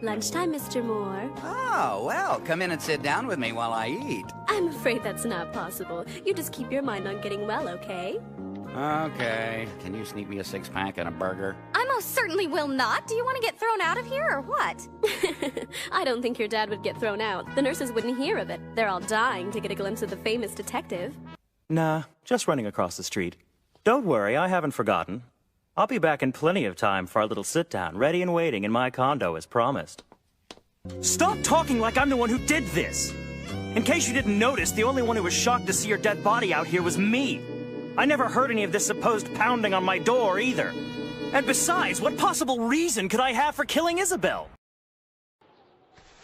Lunchtime, Mr. Moore. Oh, well, come in and sit down with me while I eat. I'm afraid that's not possible. You just keep your mind on getting well, okay? Okay. Can you sneak me a six-pack and a burger? I most certainly will not. Do you want to get thrown out of here or what? I don't think your dad would get thrown out. The nurses wouldn't hear of it. They're all dying to get a glimpse of the famous detective. Nah, just running across the street. Don't worry, I haven't forgotten. I'll be back in plenty of time for our little sit-down, ready and waiting in my condo as promised. Stop talking like I'm the one who did this! In case you didn't notice, the only one who was shocked to see your dead body out here was me. I never heard any of this supposed pounding on my door, either. And besides, what possible reason could I have for killing Isabel?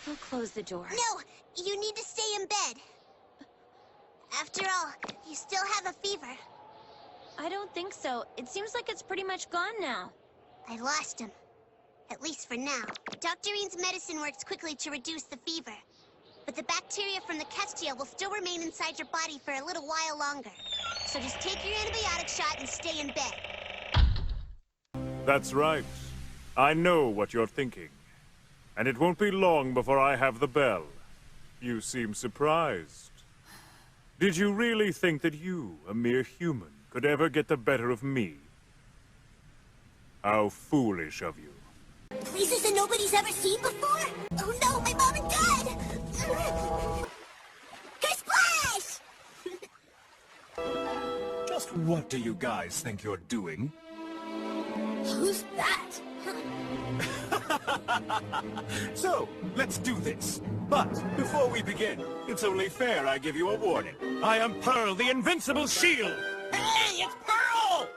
I'll close the door. No, you need to stay in bed. After all, you still have a fever. I don't think so. It seems like it's pretty much gone now. I lost him. At least for now. Dr. Ian's medicine works quickly to reduce the fever. But the bacteria from the Kestia will still remain inside your body for a little while longer. So just take your antibiotic shot and stay in bed. That's right. I know what you're thinking. And it won't be long before I have the bell. You seem surprised. Did you really think that you, a mere human, could ever get the better of me? How foolish of you. Places that nobody's ever seen before? Oh no, my mom and dad! Splash! Just what do you guys think you're doing? Who's that? So, let's do this. But before we begin, it's only fair I give you a warning. I am Pearl, the invincible shield! Hey, it's Pearl!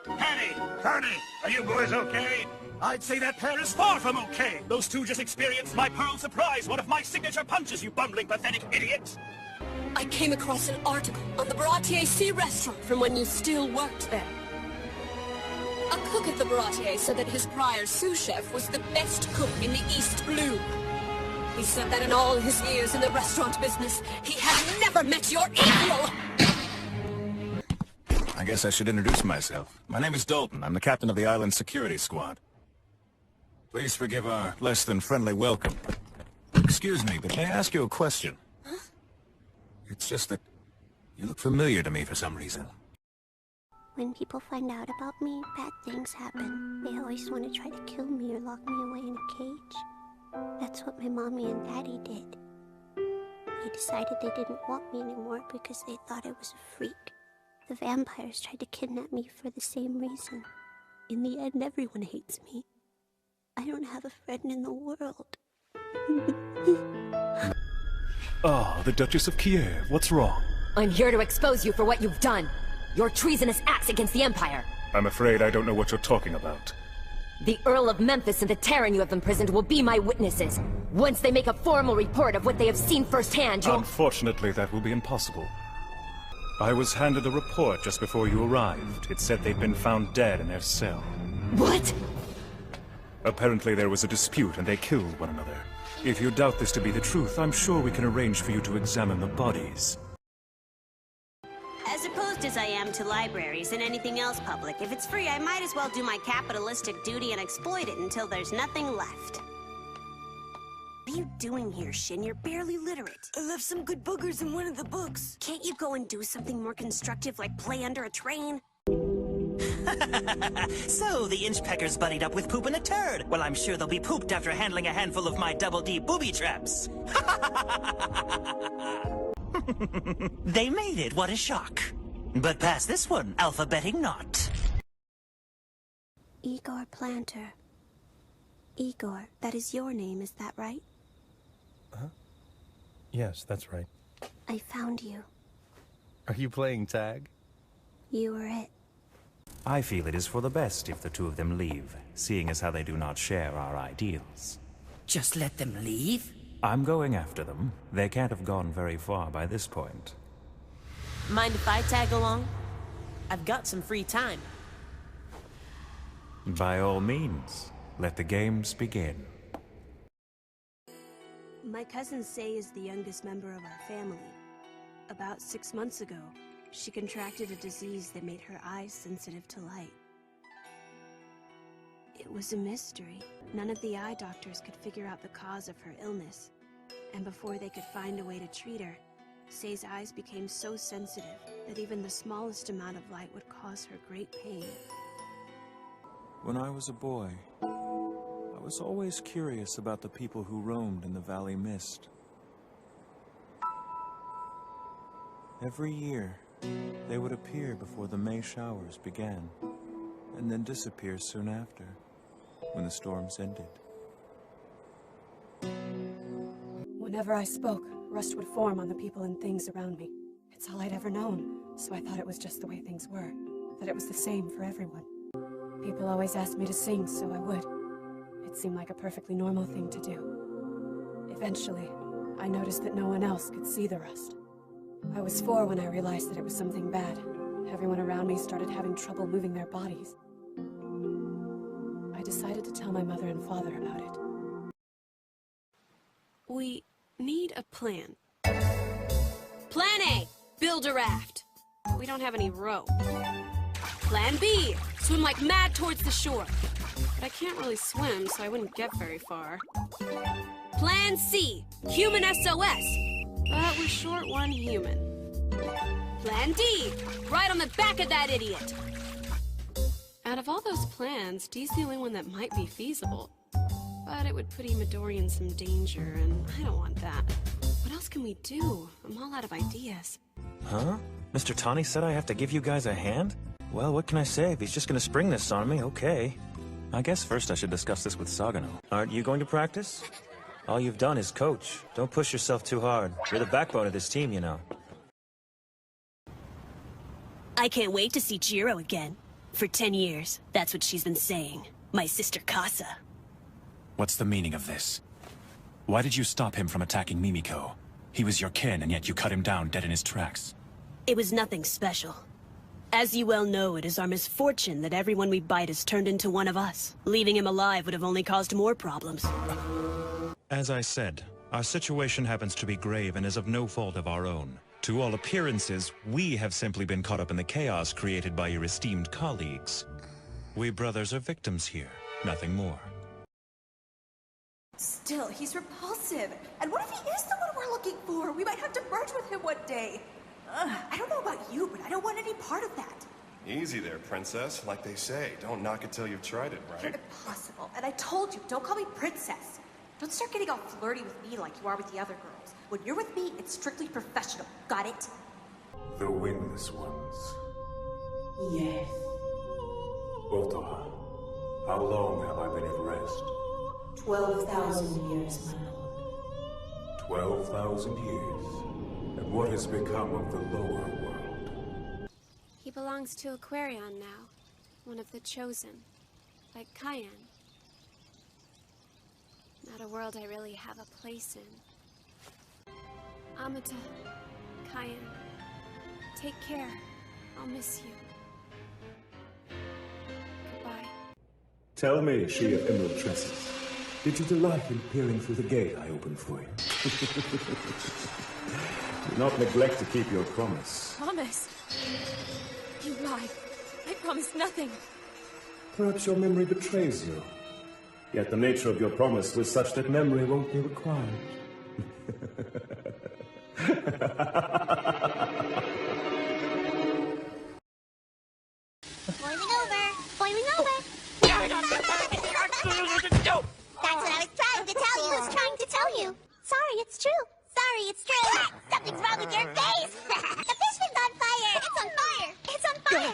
Honey, are you boys okay? I'd say that pair is far from okay. Those two just experienced my Pearl surprise, one of my signature punches, you bumbling, pathetic idiot! I came across an article on the Baratier Sea restaurant from when you still worked there. A cook at the Baratier said that his prior sous chef was the best cook in the East Blue. He said that in all his years in the restaurant business, he had never met your equal! I guess I should introduce myself. My name is Dalton. I'm the captain of the island security squad. Please forgive our less than friendly welcome. Excuse me, but may I ask you a question? Huh? It's just that you look familiar to me for some reason. When people find out about me, bad things happen. They always want to try to kill me or lock me away in a cage. That's what my mommy and daddy did. They decided they didn't want me anymore because they thought I was a freak. The vampires tried to kidnap me for the same reason. In the end, everyone hates me. I don't have a friend in the world. Ah, the Duchess of Kiev. What's wrong? I'm here to expose you for what you've done. Your treasonous acts against the Empire. I'm afraid I don't know what you're talking about. The Earl of Memphis and the Terran you have imprisoned will be my witnesses. Once they make a formal report of what they have seen firsthand, you'll... Unfortunately, that will be impossible. I was handed a report just before you arrived. It said they'd been found dead in their cell. What? Apparently there was a dispute and they killed one another. If you doubt this to be the truth, I'm sure we can arrange for you to examine the bodies. As opposed as I am to libraries and anything else public, if it's free, I might as well do my capitalistic duty and exploit it until there's nothing left. What are you doing here, Shin? You're barely literate. I left some good boogers in one of the books. Can't you go and do something more constructive, like play under a train? So, the inchpeckers buddied up with Poop and a Turd. Well, I'm sure they'll be pooped after handling a handful of my double D booby traps. They made it, what a shock. But past this one, alphabeting not. Igor Planter. Igor, that is your name, is that right? Huh? Yes, that's right. I found you. Are you playing tag? You were it. I feel it is for the best if the two of them leave, seeing as how they do not share our ideals. Just let them leave? I'm going after them. They can't have gone very far by this point. Mind if I tag along? I've got some free time. By all means, let the games begin. My cousin Sei is the youngest member of our family. About 6 months ago, she contracted a disease that made her eyes sensitive to light. It was a mystery. None of the eye doctors could figure out the cause of her illness. And before they could find a way to treat her, Sei's eyes became so sensitive that even the smallest amount of light would cause her great pain. When I was a boy, I was always curious about the people who roamed in the Valley Mist. Every year, they would appear before the May showers began, and then disappear soon after, when the storms ended. Whenever I spoke, rust would form on the people and things around me. It's all I'd ever known, so I thought it was just the way things were, that it was the same for everyone. People always asked me to sing, so I would. It seemed like a perfectly normal thing to do. Eventually, I noticed that no one else could see the rust. I was 4 when I realized that it was something bad. Everyone around me started having trouble moving their bodies. I decided to tell my mother and father about it. We need a plan. Plan A, build a raft. We don't have any rope. Plan B, swim like mad towards the shore. But I can't really swim, so I wouldn't get very far. Plan C, human SOS. But we're short one human. Plan D, ride on the back of that idiot. Out of all those plans, D's the only one that might be feasible. But it would put Imadori in some danger, and I don't want that. What else can we do? I'm all out of ideas. Huh? Mr. Tani said I have to give you guys a hand? Well, what can I say? If he's just gonna spring this on me, okay. I guess first I should discuss this with Sagano. Aren't you going to practice? All you've done is coach. Don't push yourself too hard. You're the backbone of this team, you know. I can't wait to see Jiro again. For 10 years, that's what she's been saying. My sister Casa. What's the meaning of this? Why did you stop him from attacking Mimiko? He was your kin, and yet you cut him down dead in his tracks. It was nothing special. As you well know, it is our misfortune that everyone we bite has turned into one of us. Leaving him alive would have only caused more problems. As I said, our situation happens to be grave and is of no fault of our own. To all appearances, we have simply been caught up in the chaos created by your esteemed colleagues. We brothers are victims here, nothing more. Still, he's repulsive. And what if he is the one we're looking for? We might have to merge with him one day. I don't know about you, but I don't want any part of that. Easy there, princess. Like they say, don't knock it till you've tried it, right? You're impossible. And I told you, don't call me princess. Don't start getting all flirty with me like you are with the other girls. When you're with me, it's strictly professional. Got it? The wingless ones. Yes. Otoha, how long have I been at rest? 12,000 years, my lord. 12,000 years. And what has become of the lower world? He belongs to Aquarion now. One of the chosen. Like Cayenne. Not a world I really have a place in. Amata, Cayenne, take care. I'll miss you. Goodbye. Tell me, she of emerald tresses, did you delight in peering through the gate I opened for you? Do not neglect to keep your promise. Promise? You lied. I promised nothing. Perhaps your memory betrays you. Yet the nature of your promise was such that memory won't be required. Boiling over! Boiling over! That's what I was trying to tell you! Was trying to tell you! Sorry, it's true! Sorry, it's true! Something's wrong with your face! The fishman's on fire! It's on fire! It's on fire!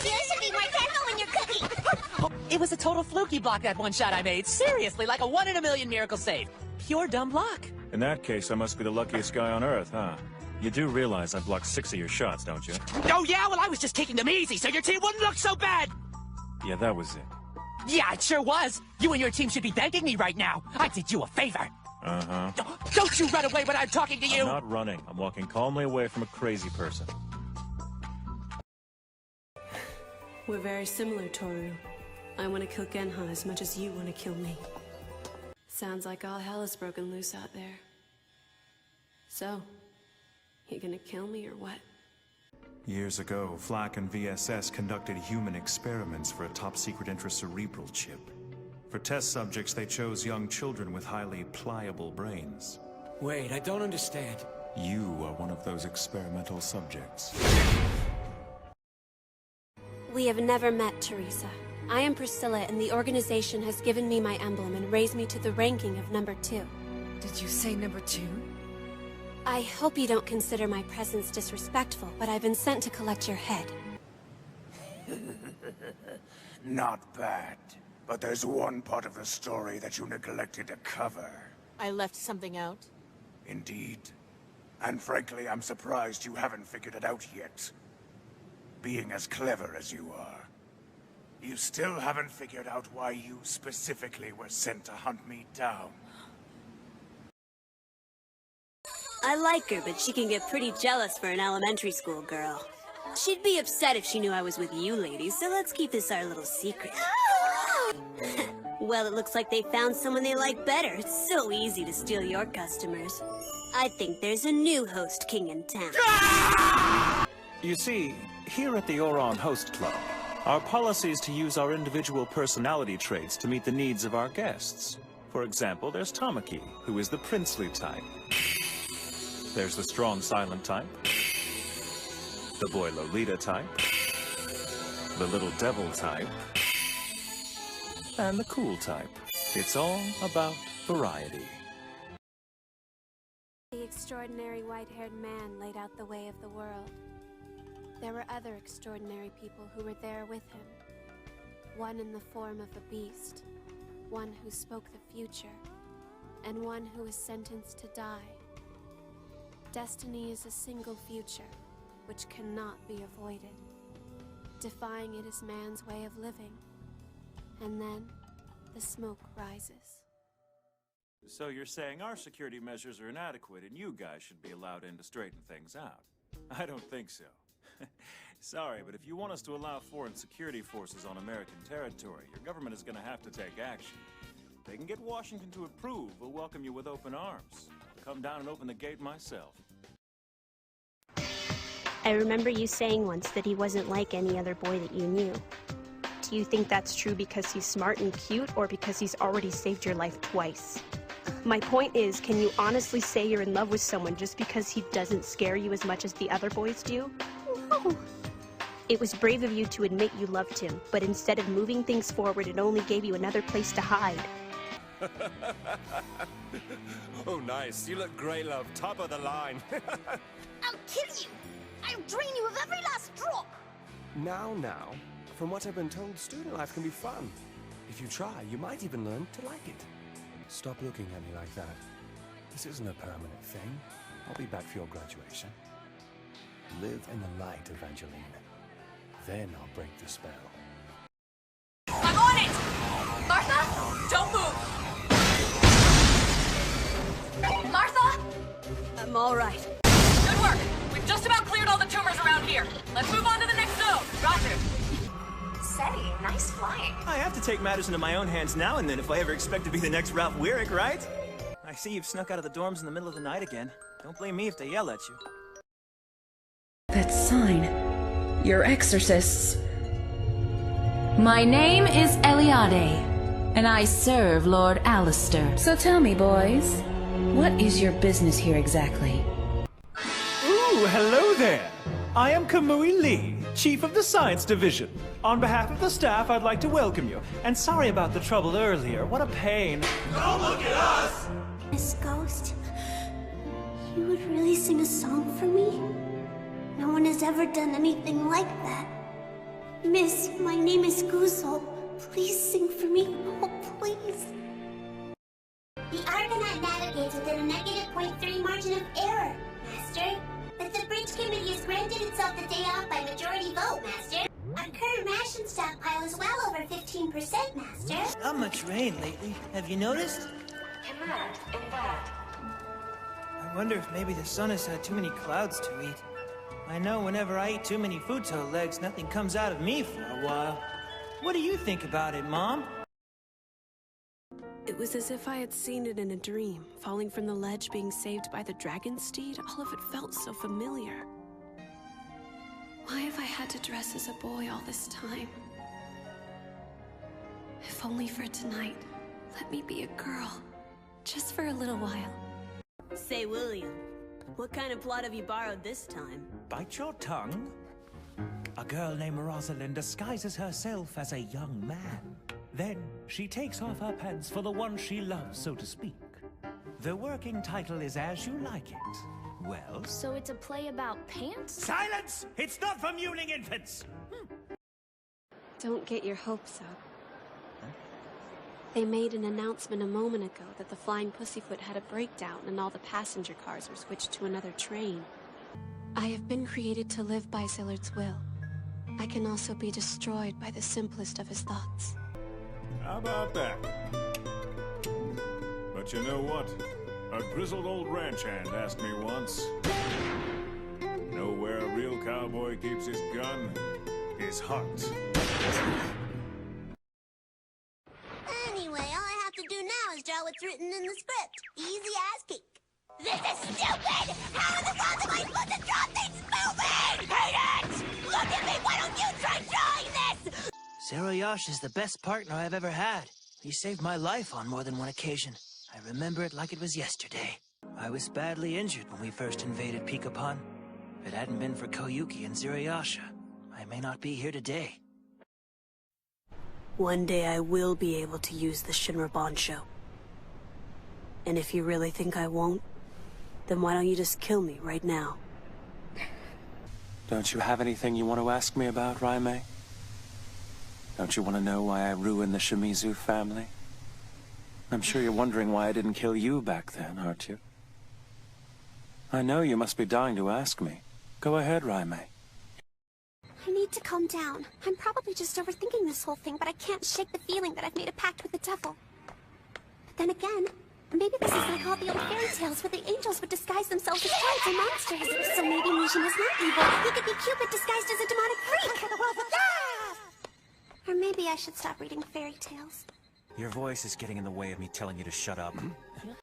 You should be more careful when you're cooking! It was a total fluky block, that one shot I made. Seriously, like a 1 in a million miracle save. Pure dumb luck. In that case, I must be the luckiest guy on Earth, huh? You do realize I blocked 6 of your shots, don't you? Oh yeah? Well, I was just taking them easy so your team wouldn't look so bad. Yeah, that was it. Yeah, it sure was. You and your team should be thanking me right now. I did you a favor. Uh-huh. Don't you run away when I'm talking to you! I'm not running. I'm walking calmly away from a crazy person. We're very similar, Toru. I want to kill Genha as much as you want to kill me. Sounds like all hell has broken loose out there. So, you gonna kill me or what? Years ago, Flak and VSS conducted human experiments for a top-secret intracerebral chip. For test subjects, they chose young children with highly pliable brains. Wait, I don't understand. You are one of those experimental subjects. We have never met, Teresa. I am Priscilla, and the organization has given me my emblem and raised me to the ranking of number 2. Did you say number 2? I hope you don't consider my presence disrespectful, but I've been sent to collect your head. Not bad. But there's one part of the story that you neglected to cover. I left something out? Indeed. And frankly, I'm surprised you haven't figured it out yet. Being as clever as you are, you still haven't figured out why you specifically were sent to hunt me down. I like her, but she can get pretty jealous for an elementary school girl. She'd be upset if she knew I was with you ladies, so let's keep this our little secret. Well, it looks like they found someone they like better. It's so easy to steal your customers. I think there's a new host king in town. You see, here at the Oron Host Club, our policy is to use our individual personality traits to meet the needs of our guests. For example, there's Tamaki, who is the princely type. There's the strong silent type, the boy Lolita type, the little devil type, and the cool type. It's all about variety. The extraordinary white-haired man laid out the way of the world. There were other extraordinary people who were there with him. One in the form of a beast, one who spoke the future, and one who was sentenced to die. Destiny is a single future, which cannot be avoided. Defying it is man's way of living. And then, the smoke rises. So you're saying our security measures are inadequate and you guys should be allowed in to straighten things out? I don't think so. Sorry, but if you want us to allow foreign security forces on American territory, your government is going to have to take action. If they can get Washington to approve, we'll welcome you with open arms. I'll come down and open the gate myself. I remember you saying once that he wasn't like any other boy that you knew. Do you think that's true because he's smart and cute, or because he's already saved your life twice? My point is, can you honestly say you're in love with someone just because he doesn't scare you as much as the other boys do? No. It was brave of you to admit you loved him, but instead of moving things forward, it only gave you another place to hide. Oh, nice. You look great, love. Top of the line. I'll kill you! I'll drain you of every last drop! Now. From what I've been told, student life can be fun. If you try, you might even learn to like it. Stop looking at me like that. This isn't a permanent thing. I'll be back for your graduation. Live in the light, Evangeline. Then I'll break the spell. I'm on it! Martha, don't move! Martha? I'm all right. Good work! We've just about cleared all the tumors around here. Let's move on to the next zone. Roger. Say, nice flying. I have to take matters into my own hands now and then if I ever expect to be the next Ralph Weirick, right? I see you've snuck out of the dorms in the middle of the night again. Don't blame me if they yell at you. That sign. You're exorcists. My name is Eliade, and I serve Lord Alistair. So tell me, boys, what is your business here exactly? Ooh, hello there. I am Kamui Lee, Chief of the Science Division. On behalf of the staff, I'd like to welcome you. And sorry about the trouble earlier. What a pain. Don't look at us! Miss Ghost, you would really sing a song for me? No one has ever done anything like that. Miss, my name is Guzo. Please sing for me. Oh, please. The Argonaut navigates within a negative 0.3 margin of error, Master. But the bridge committee has granted itself the day off by majority vote, Master. Our current ration stockpile is well over 15%, Master. Not much rain lately. Have you noticed? Command invalid. I wonder if maybe the sun has had too many clouds to eat. I know whenever I eat too many futo legs, nothing comes out of me for a while. What do you think about it, Mom? It was as if I had seen it in a dream, falling from the ledge, being saved by the dragon steed. All of it felt so familiar. Why have I had to dress as a boy all this time? If only for tonight, let me be a girl. Just for a little while. Say, William, what kind of plot have you borrowed this time? Bite your tongue? A girl named Rosalind disguises herself as a young man. Then she takes off her pants for the one she loves, so to speak. The working title is As You Like It. Well? So it's a play about pants? Silence! It's not for mewling infants! Don't get your hopes up. They made an announcement a moment ago that the Flying Pussyfoot had a breakdown and all the passenger cars were switched to another train. I have been created to live by Zillard's will. I can also be destroyed by the simplest of his thoughts. How about that? But you know what? A grizzled old ranch hand asked me once. Know where a real cowboy keeps his gun? His heart. Anyway, all I have to do now is draw what's written in the script. Easy as cake. This is stupid! How in the world am I supposed to draw things moving? Hate it! Look at me! Why don't you try drawing this? Hiroyoshi's the best partner I've ever had. He saved my life on more than one occasion. I remember it like it was yesterday. I was badly injured when we first invaded Pikapon. If it hadn't been for Koyuki and Zirayasha, I may not be here today. One day I will be able to use the Shinra Bansho. And if you really think I won't, then why don't you just kill me right now? Don't you have anything you want to ask me about, Raime? Don't you want to know why I ruined the Shimizu family? I'm sure you're wondering why I didn't kill you back then, aren't you? I know you must be dying to ask me. Go ahead, Raime. I need to calm down. I'm probably just overthinking this whole thing, but I can't shake the feeling that I've made a pact with the devil. But then again, maybe this is like all the old fairy tales where the angels would disguise themselves as giants or monsters. So maybe Mishin is not evil. He could be Cupid disguised as a demonic freak. Or maybe I should stop reading fairy tales. Your voice is getting in the way of me telling you to shut up.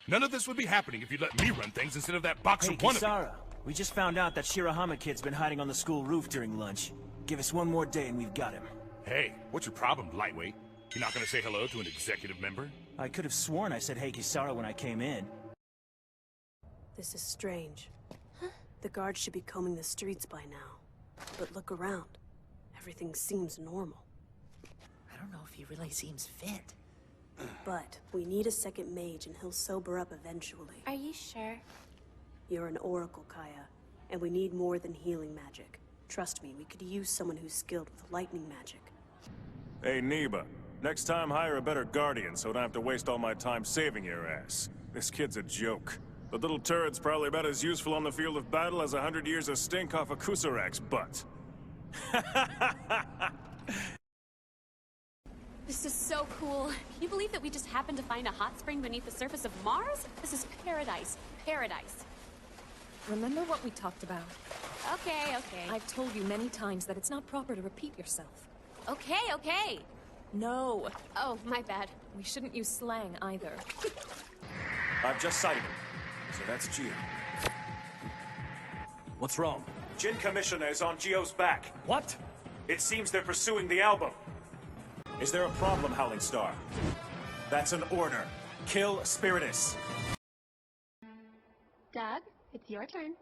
None of this would be happening if you let me run things instead of that box Hey, of wannabe. Kisara, we just found out that Shirahama Kid's been hiding on the school roof during lunch. Give us one more day and we've got him. Hey, what's your problem, lightweight? You're not gonna say hello to an executive member? I could have sworn I said hey Kisara when I came in. This is strange. The guards should be combing the streets by now. But look around. Everything seems normal. I don't know if he really seems fit. But we need a second mage and he'll sober up eventually. Are you sure? You're an oracle, Kaya, and we need more than healing magic. Trust me, we could use someone who's skilled with lightning magic. Hey, Neba. Next time, hire a better guardian so I don't have to waste all my time saving your ass. This kid's a joke. The little turret's probably about as useful on the field of battle as 100 years of stink off a Kusarak's butt. This is so cool. Can you believe that we just happened to find a hot spring beneath the surface of Mars? This is paradise. Paradise. Remember what we talked about? Okay. I've told you many times that it's not proper to repeat yourself. Okay. No. Oh, my bad. We shouldn't use slang either. I've just sighted him. So that's Gio. What's wrong? Jin Commissioner is on Gio's back. What? It seems they're pursuing the album. Is there a problem, Howling Star? That's an order. Kill Spiritus. Doug, it's your turn.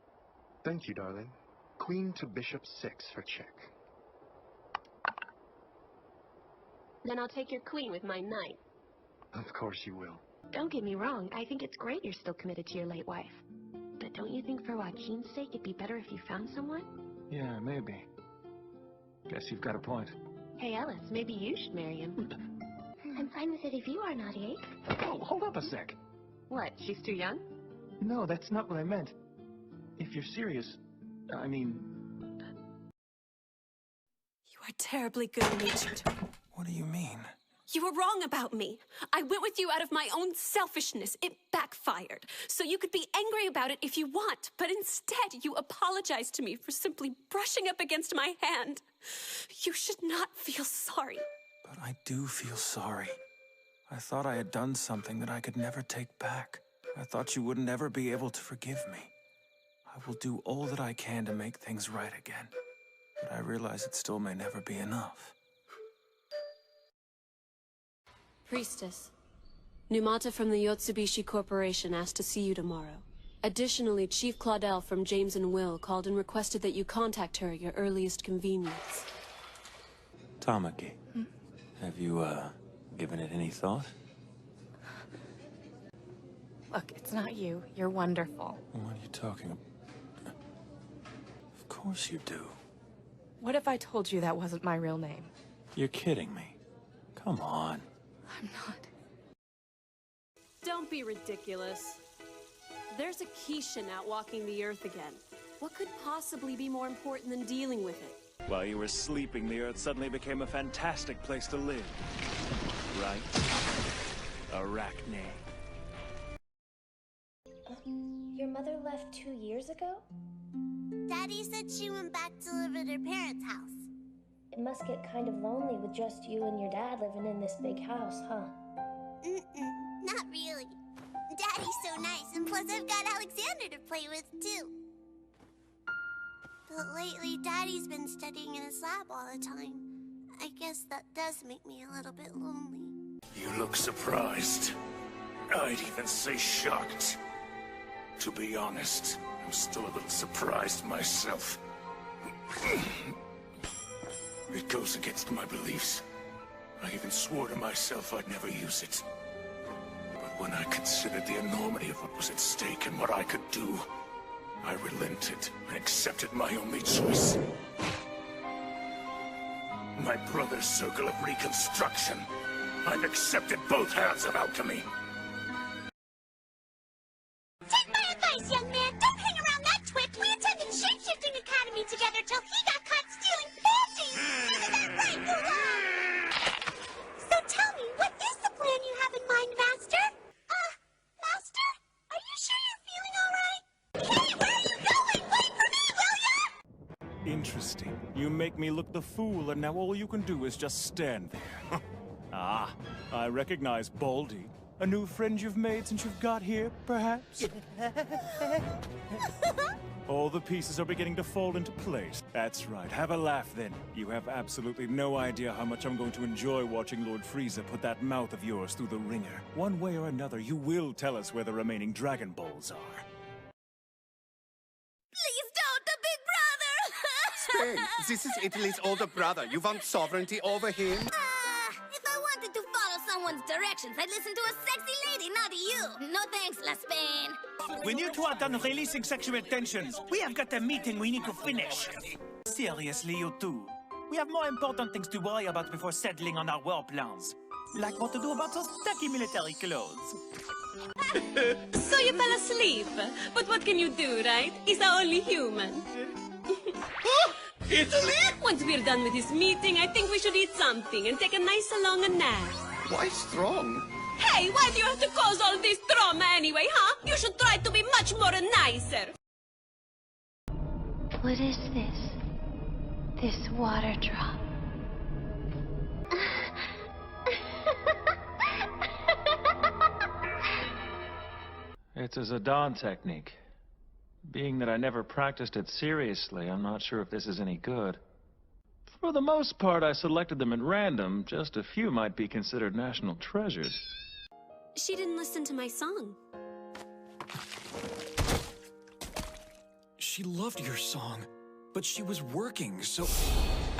Thank you, darling. Queen to bishop 6 for check. Then I'll take your queen with my knight. Of course you will. Don't get me wrong, I think it's great you're still committed to your late wife. But don't you think for Joaquin's sake it'd be better if you found someone? Yeah, maybe. Guess you've got a point. Hey Ellis, maybe you should marry him. I'm fine with it if you are, Naughty 8. Oh, hold up a sec. What, she's too young? No, that's not what I meant. If you're serious, I mean... You are terribly good-natured. What do you mean? You were wrong about me. I went with you out of my own selfishness. It backfired. So you could be angry about it if you want, but instead you apologized to me for simply brushing up against my hand. You should not feel sorry. But I do feel sorry. I thought I had done something that I could never take back. I thought you wouldn't ever be able to forgive me. I will do all that I can to make things right again. but I realize it still may never be enough. Priestess. Numata from the Yotsubishi Corporation asked to see you tomorrow. Additionally, Chief Claudel from James and Will called and requested that you contact her at your earliest convenience. Tamaki, have you, given it any thought? Look, it's not you. You're wonderful. What are you talking about? Of course you do. What if I told you that wasn't my real name? You're kidding me. Come on. I'm not. Don't be ridiculous. There's a Kishin out walking the earth again. What could possibly be more important than dealing with it? While you were sleeping, the Earth suddenly became a fantastic place to live. Right? Arachne. Your mother left 2 years ago? Daddy said she went back to live at her parents' house. It must get kind of lonely with just you and your dad living in this big house, huh? Not really. Daddy's so nice, and plus I've got Alexander to play with, too. But lately, Daddy's been studying in his lab all the time. I guess that does make me a little bit lonely. You look surprised. I'd even say shocked. To be honest, I'm still a little surprised myself. It goes against my beliefs. I even swore to myself I'd never use it. But when I considered the enormity of what was at stake and what I could do, I relented and accepted my only choice. My brother's circle of reconstruction. I've accepted both halves of alchemy. Take my advice, young man. Don't hang around that twit. We attended Shapeshifting Academy together till he got caught stealing panties. Isn't that right, Google? So tell me, what is the plan you have in mind, Master? Master? Are you sure you're feeling all right? Hey, where are you going? Wait for me, will ya? Interesting. You make me look the fool, and now all you can do is just stand there. Ah, I recognize Baldy. A new friend you've made since you've got here, perhaps? All the pieces are beginning to fall into place. That's right. Have a laugh, then. You have absolutely no idea how much I'm going to enjoy watching Lord Frieza put that mouth of yours through the ringer. One way or another, you will tell us where the remaining Dragon Balls are. Please don't, the big brother! Spain, this is Italy's older brother. You want sovereignty over him? If I wanted to follow someone's directions, I'd listen to a sexy lady, not you. No thanks, La Spain. When you two are done releasing sexual tensions, we have got a meeting we need to finish. Seriously, you two. We have more important things to worry about before settling on our war plans. Like what to do about those tacky military clothes. So you fell asleep. But what can you do, right? He's our only human. Italy? Once we're done with this meeting, I think we should eat something and take a nice long nap. Why strong? Hey, why do you have to cause all this drama anyway, huh? You should try to be much more nicer. What is this? This water drop. It's a Zidane technique. Being that I never practiced it seriously, I'm not sure if this is any good. For the most part, I selected them at random. Just a few might be considered national treasures. She didn't listen to my song. She loved your song, but she was working, so...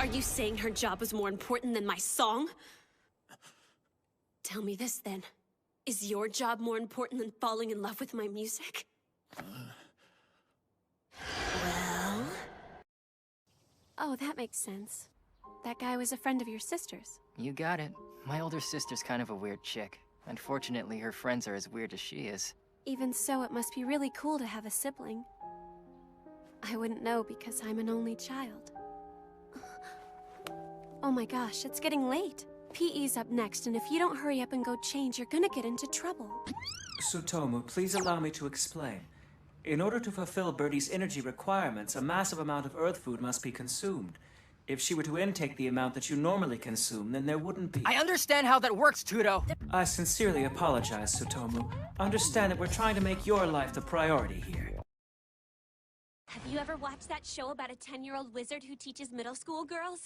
Are you saying her job was more important than my song? Tell me this, then. Is your job more important than falling in love with my music? Well... Oh, that makes sense. That guy was a friend of your sister's. You got it. My older sister's kind of a weird chick. Unfortunately, her friends are as weird as she is. Even so, it must be really cool to have a sibling. I wouldn't know because I'm an only child. Oh my gosh, it's getting late. PE's up next, and if you don't hurry up and go change, you're gonna get into trouble. Tsutomu, please allow me to explain. In order to fulfill Birdie's energy requirements, a massive amount of Earth food must be consumed. If she were to intake the amount that you normally consume, then there wouldn't be... I understand how that works, Tudo. I sincerely apologize, Tsutomu. Understand that we're trying to make your life the priority here. Have you ever watched that show about a 10-year-old wizard who teaches middle school girls?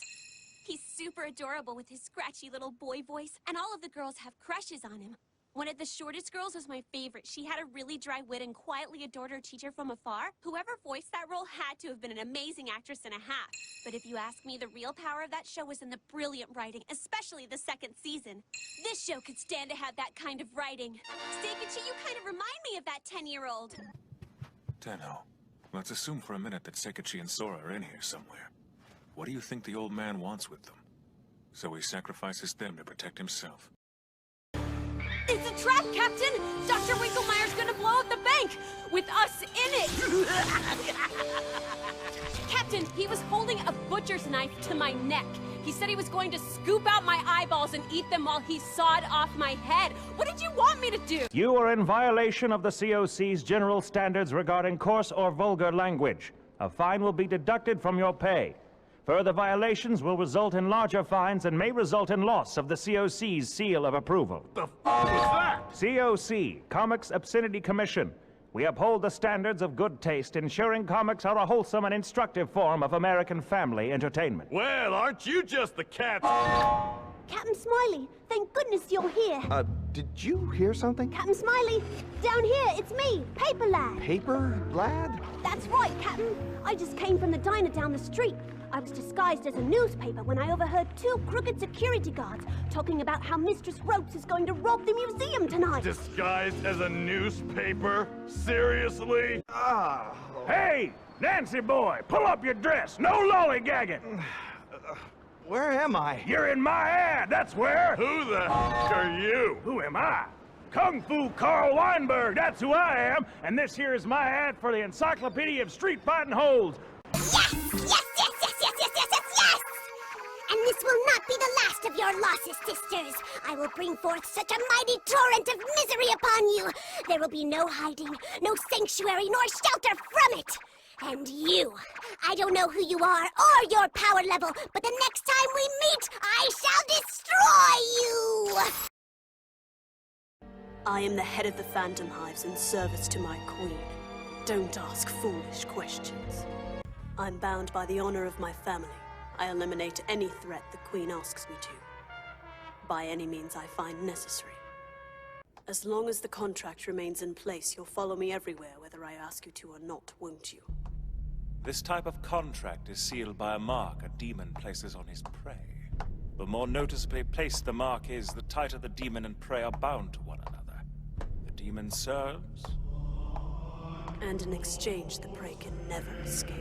He's super adorable with his scratchy little boy voice, and all of the girls have crushes on him. One of the shortest girls was my favorite. She had a really dry wit and quietly adored her teacher from afar. Whoever voiced that role had to have been an amazing actress and a half. But if you ask me, the real power of that show was in the brilliant writing, especially the second season. This show could stand to have that kind of writing. Seikachi, you kind of remind me of that 10-year-old. Tenno, let's assume for a minute that Seikachi and Sora are in here somewhere. What do you think the old man wants with them? So he sacrifices them to protect himself. It's a trap, Captain! Dr. Winkelmeyer's gonna blow up the bank! With us in it! Captain, he was holding a butcher's knife to my neck. He said he was going to scoop out my eyeballs and eat them while he sawed off my head. What did you want me to do? You are in violation of the COC's general standards regarding coarse or vulgar language. A fine will be deducted from your pay. Further violations will result in larger fines and may result in loss of the COC's seal of approval. The f*** was that? COC, Comics Obscenity Commission. We uphold the standards of good taste, ensuring comics are a wholesome and instructive form of American family entertainment. Well, aren't you just the cat? Captain Smiley, thank goodness you're here. Did you hear something? Captain Smiley, down here, it's me, Paper Lad. Paper Lad? That's right, Captain. I just came from the diner down the street. I was disguised as a newspaper when I overheard two crooked security guards talking about how Mistress Ropes is going to rob the museum tonight. Disguised as a newspaper? Seriously? Hey, Nancy boy, pull up your dress. No lollygagging. Where am I? You're in my ad, that's where. Who the f*** are you? Who am I? Kung Fu Carl Weinberg, that's who I am. And this here is my ad for the Encyclopedia of Street Fighting Holds. Yes! And this will not be the last of your losses, sisters. I will bring forth such a mighty torrent of misery upon you. There will be no hiding, no sanctuary, nor shelter from it. And you, I don't know who you are or your power level, but the next time we meet, I shall destroy you! I am the head of the Phantom Hives in service to my queen. Don't ask foolish questions. I'm bound by the honor of my family. I eliminate any threat the Queen asks me to. By any means I find necessary. As long as the contract remains in place, you'll follow me everywhere, whether I ask you to or not, won't you? This type of contract is sealed by a mark a demon places on his prey. The more noticeably placed the mark is, the tighter the demon and prey are bound to one another. The demon serves. And in exchange, the prey can never escape.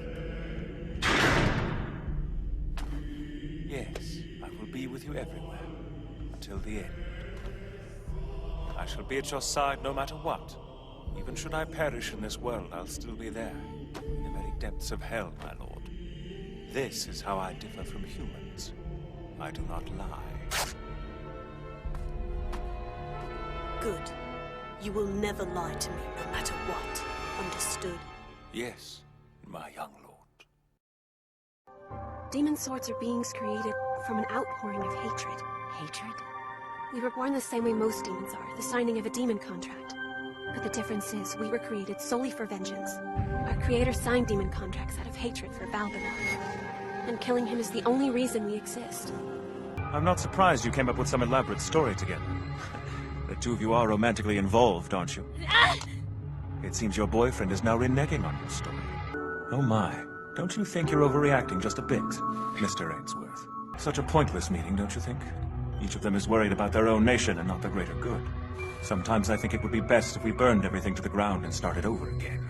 Yes, I will be with you everywhere, until the end. I shall be at your side no matter what. Even should I perish in this world, I'll still be there, in the very depths of hell, my lord. This is how I differ from humans. I do not lie. Good. You will never lie to me, no matter what. Understood? Yes, my young lord. Demon swords are beings created from an outpouring of hatred. Hatred? We were born the same way most demons are, the signing of a demon contract. But the difference is, we were created solely for vengeance. Our creator signed demon contracts out of hatred for Balbinor. And killing him is the only reason we exist. I'm not surprised you came up with some elaborate story together. The two of you are romantically involved, aren't you? It seems your boyfriend is now reneging on your story. Oh my. Don't you think you're overreacting just a bit, Mr. Ainsworth? Such a pointless meeting, don't you think? Each of them is worried about their own nation and not the greater good. Sometimes I think it would be best if we burned everything to the ground and started over again.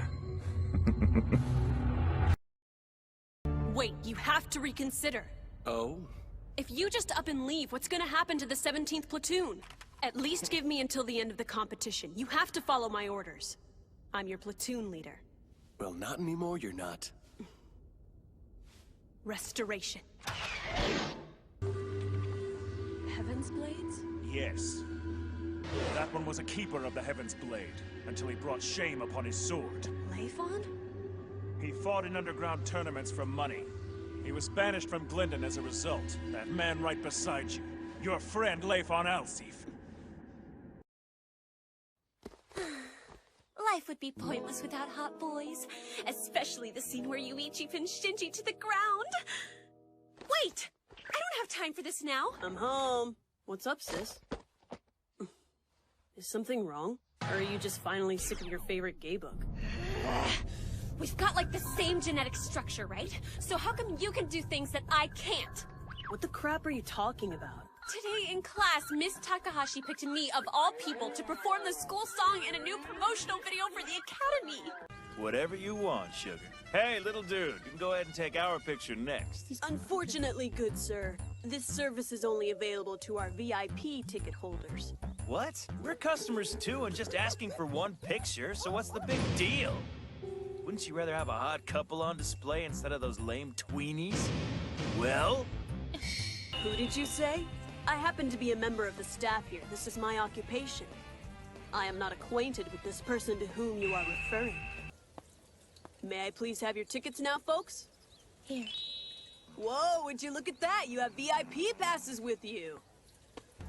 Wait, you have to reconsider. Oh? If you just up and leave, what's gonna happen to the 17th platoon? At least give me until the end of the competition. You have to follow my orders. I'm your platoon leader. Well, not anymore, you're not. Restoration. Heaven's Blades? Yes. That one was a keeper of the Heaven's Blade, until he brought shame upon his sword. Leifon? He fought in underground tournaments for money. He was banished from Glendon as a result. That man right beside you. Your friend Leifon Alsif. life would be pointless without hot boys. Especially the scene where Yuichi pins Shinji to the ground. Wait! I don't have time for this now. I'm home. What's up, sis? Is something wrong? Or are you just finally sick of your favorite gay book? We've got like the same genetic structure, right? So how come you can do things that I can't? What the crap are you talking about? Today in class, Miss Takahashi picked me, of all people, to perform the school song in a new promotional video for the Academy. Whatever you want, sugar. Hey, little dude, you can go ahead and take our picture next. Unfortunately, good sir, this service is only available to our VIP ticket holders. What? We're customers too and just asking for one picture, so what's the big deal? Wouldn't you rather have a hot couple on display instead of those lame tweenies? Well? Who did you say? I happen to be a member of the staff here. This is my occupation. I am not acquainted with this person to whom you are referring. May I please have your tickets now, folks? Here. Whoa, would you look at that? You have VIP passes with you.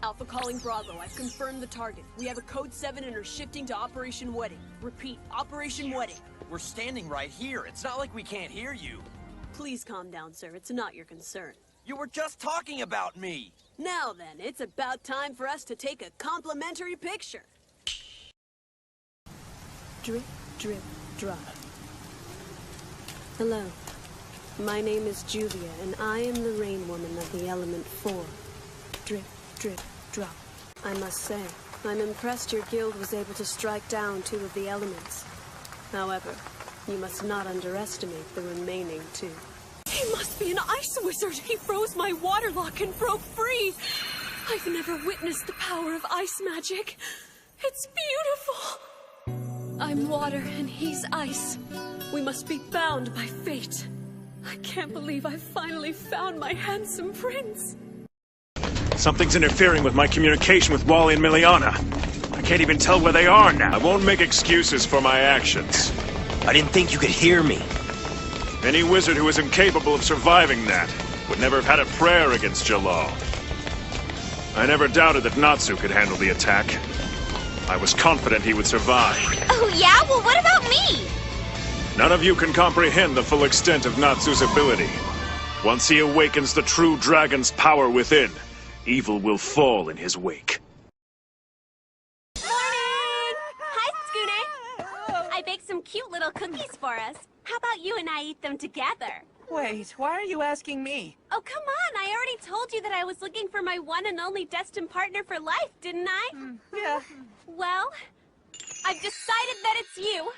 Alpha calling Bravo. I've confirmed the target. We have a code 7 and are shifting to Operation Wedding. Repeat, Operation Wedding. We're standing right here. It's not like we can't hear you. Please calm down, sir. It's not your concern. You were just talking about me. Now then, it's about time for us to take a complimentary picture. Drip, drip, drop. Hello. My name is Julia, and I am the Rain Woman of the Element 4. Drip, drip, drop. I must say, I'm impressed your guild was able to strike down 2 of the elements. However, you must not underestimate the remaining 2. He must be an ice wizard! He froze my water lock and broke free! I've never witnessed the power of ice magic. It's beautiful! I'm water and he's ice. We must be bound by fate. I can't believe I've finally found my handsome prince. Something's interfering with my communication with Wally and Miliana. I can't even tell where they are now. I won't make excuses for my actions. I didn't think you could hear me. Any wizard who is incapable of surviving that would never have had a prayer against Jalal. I never doubted that Natsu could handle the attack. I was confident he would survive. Oh yeah? Well, what about me? None of you can comprehend the full extent of Natsu's ability. Once he awakens the true dragon's power within, evil will fall in his wake. Morning! Hi, Skune! I baked some cute little cookies for us. How about you and I eat them together? Wait, why are you asking me? Oh, come on! I already told you that I was looking for my one and only destined partner for life, didn't I? Yeah. Well, I've decided that it's you.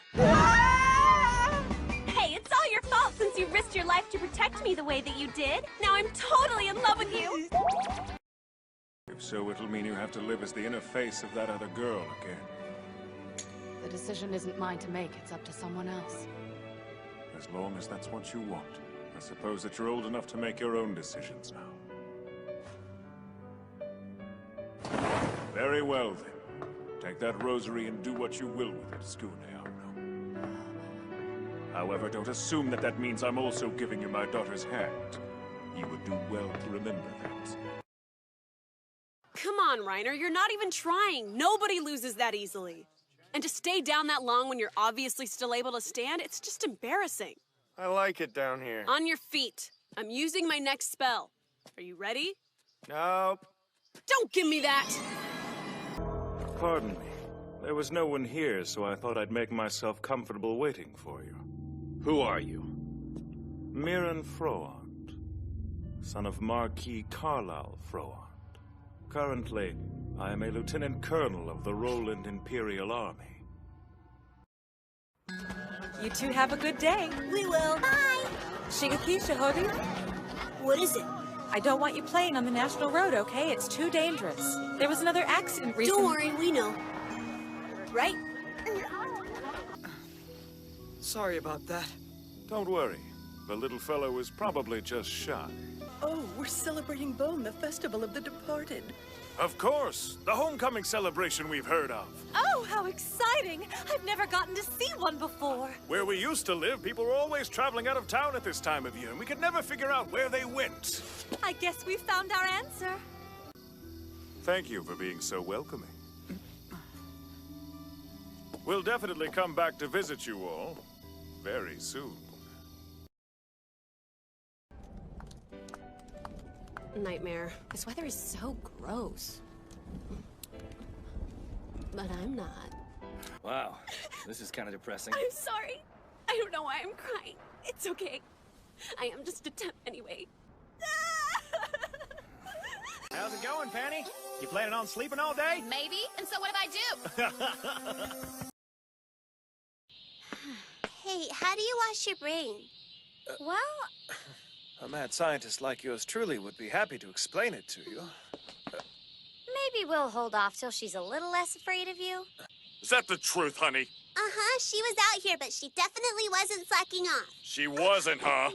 Hey, it's all your fault since you risked your life to protect me the way that you did. Now I'm totally in love with you. If so, it'll mean you have to live as the inner face of that other girl again. The decision isn't mine to make, it's up to someone else. As long as that's what you want. I suppose that you're old enough to make your own decisions now. Very well, then. Take that rosary and do what you will with it, Skune. However, don't assume that that means I'm also giving you my daughter's hand. You would do well to remember that. Come on, Reiner, you're not even trying. Nobody loses that easily. And to stay down that long when you're obviously still able to stand, it's just embarrassing. I like it down here. On your feet. I'm using my next spell. Are you ready? Nope. Don't give me that! Pardon me. There was no one here, so I thought I'd make myself comfortable waiting for you. Who are you? Mirren Froant, son of Marquis Carlisle Froant. Currently, I am a lieutenant colonel of the Roland Imperial Army. You two have a good day. We will. Bye! Shigeki, Shihori? What is it? I don't want you playing on the National Road, okay? It's too dangerous. There was another accident recently. Don't worry, we know. Right? Sorry about that. Don't worry. The little fellow was probably just shy. Oh, we're celebrating Bone, the festival of the departed. Of course! The homecoming celebration we've heard of. Oh, how exciting! I've never gotten to see one before. Where we used to live, people were always traveling out of town at this time of year, and we could never figure out where they went. I guess we found our answer. Thank you for being so welcoming. We'll definitely come back to visit you all very soon. Nightmare. This weather is so gross. But I'm not. Wow, this is kind of depressing. I'm sorry. I don't know why I'm crying. It's okay. I am just a temp anyway. How's it going, Penny? You planning on sleeping all day? Maybe. And so what if I do? Hey, how do you wash your brain? Well, A mad scientist like yours truly would be happy to explain it to you. Maybe we'll hold off till she's a little less afraid of you. Is that the truth, honey? Uh-huh, she was out here, but she definitely wasn't slacking off. She wasn't, huh?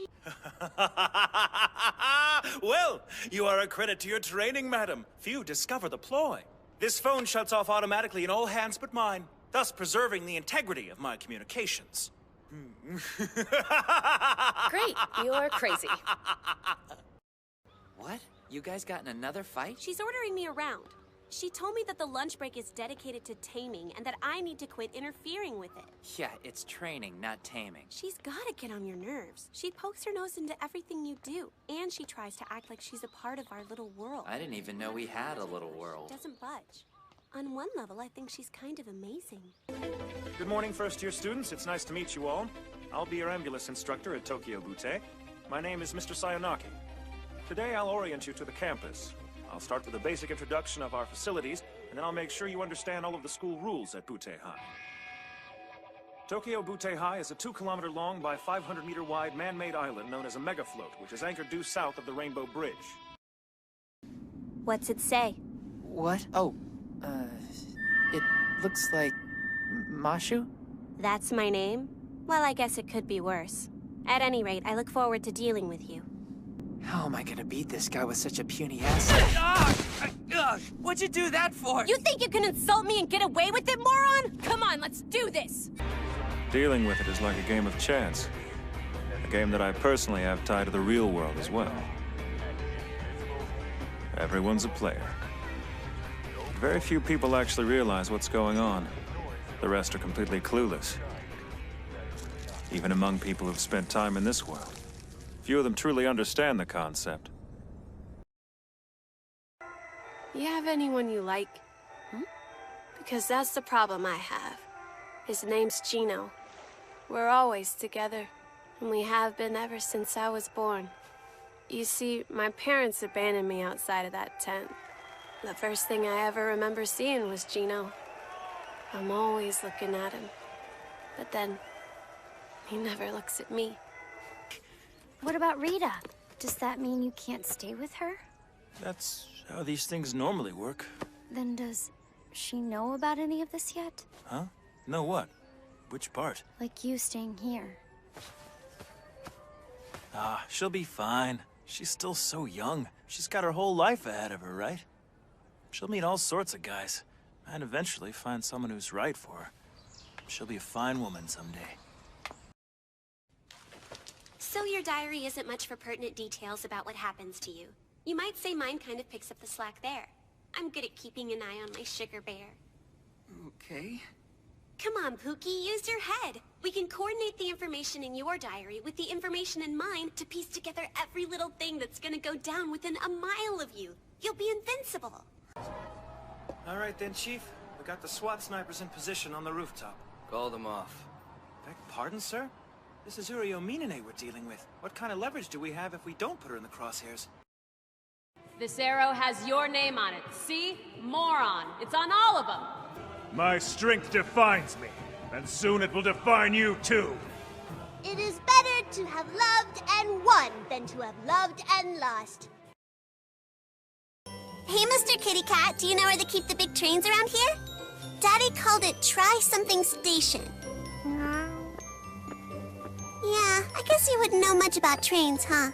Well, you are a credit to your training, madam. Few discover the ploy. This phone shuts off automatically in all hands but mine, thus preserving the integrity of my communications. Great, you're crazy. What? You guys got in another fight? She's ordering me around. She told me that the lunch break is dedicated to taming and that I need to quit interfering with it. Yeah, it's training, not taming. She's gotta get on your nerves. She pokes her nose into everything you do, and she tries to act like she's a part of our little world. I didn't even know we had a little world. Doesn't budge. On one level, I think she's kind of amazing. Good morning, first-year students. It's nice to meet you all. I'll be your ambulance instructor at Tokyo Butte. My name is Mr. Sayonaki. Today, I'll orient you to the campus. I'll start with a basic introduction of our facilities, and then I'll make sure you understand all of the school rules at Butte High. Tokyo Butte High is a 2-kilometer-long by 500-meter-wide man-made island known as a megafloat, which is anchored due south of the Rainbow Bridge. What's it say? What? Oh, it looks like Mashu? That's my name? Well, I guess it could be worse. At any rate, I look forward to dealing with you. How am I gonna beat this guy with such a puny ass? What'd you do that for? You think you can insult me and get away with it, moron? Come on, let's do this! Dealing with it is like a game of chance. A game that I personally have tied to the real world as well. Everyone's a player. Very few people actually realize what's going on. The rest are completely clueless. Even among people who've spent time in this world. Few of them truly understand the concept. You have anyone you like? Because that's the problem I have. His name's Gino. We're always together, and we have been ever since I was born. You see, my parents abandoned me outside of that tent. The first thing I ever remember seeing was Gino. I'm always looking at him. But then, he never looks at me. What about Rita? Does that mean you can't stay with her? That's how these things normally work. Then does she know about any of this yet? Huh? Know what? Which part? Like you staying here. Ah, she'll be fine. She's still so young. She's got her whole life ahead of her, right? She'll meet all sorts of guys, and eventually find someone who's right for her. She'll be a fine woman someday. So your diary isn't much for pertinent details about what happens to you. You might say mine kind of picks up the slack there. I'm good at keeping an eye on my sugar bear. Okay. Come on, Pookie, use your head. We can coordinate the information in your diary with the information in mine to piece together every little thing that's gonna go down within a mile of you. You'll be invincible. All right then, Chief. We got the SWAT snipers in position on the rooftop. Call them off. Beg pardon, sir? This is Minane we're dealing with. What kind of leverage do we have if we don't put her in the crosshairs? This arrow has your name on it. See? Moron. It's on all of them. My strength defines me, and soon it will define you too. It is better to have loved and won than to have loved and lost. Hey, Mr. Kitty Cat, do you know where they keep the big trains around here? Daddy called it Try-Something Station. Yeah, I guess you wouldn't know much about trains, huh?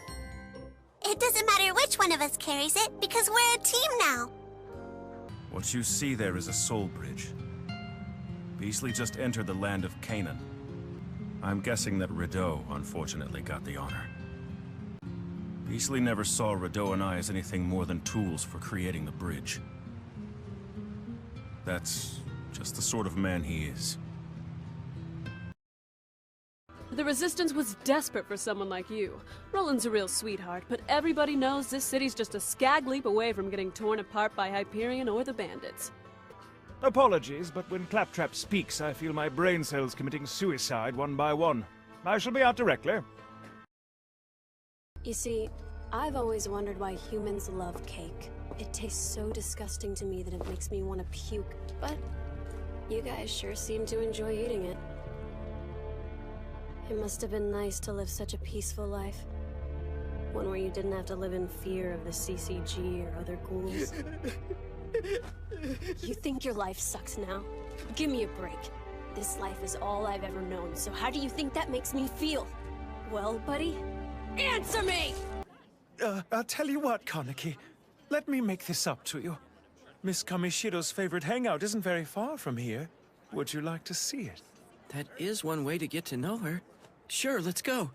It doesn't matter which one of us carries it, because we're a team now. What you see there is a soul bridge. Beasley just entered the land of Canaan. I'm guessing that Rideau, unfortunately, got the honor. Beasley never saw Rideau and I as anything more than tools for creating the bridge. That's just the sort of man he is. The Resistance was desperate for someone like you. Roland's a real sweetheart, but everybody knows this city's just a skag leap away from getting torn apart by Hyperion or the Bandits. Apologies, but when Claptrap speaks, I feel my brain cells committing suicide one by one. I shall be out directly. You see, I've always wondered why humans love cake. It tastes so disgusting to me that it makes me want to puke, but you guys sure seem to enjoy eating it. It must have been nice to live such a peaceful life. One where you didn't have to live in fear of the CCG or other ghouls. You think your life sucks now? Give me a break. This life is all I've ever known, so how do you think that makes me feel? Well, buddy, answer me! I'll tell you what, Kaneki. Let me make this up to you. Miss Kamishiro's favorite hangout isn't very far from here. Would you like to see it? That is one way to get to know her. Sure, let's go.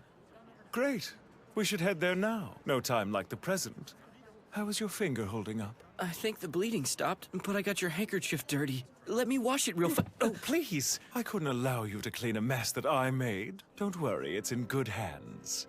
Great. We should head there now. No time like the present. How is your finger holding up? I think the bleeding stopped, but I got your handkerchief dirty. Let me wash it real fast. Oh, please. I couldn't allow you to clean a mess that I made. Don't worry, it's in good hands.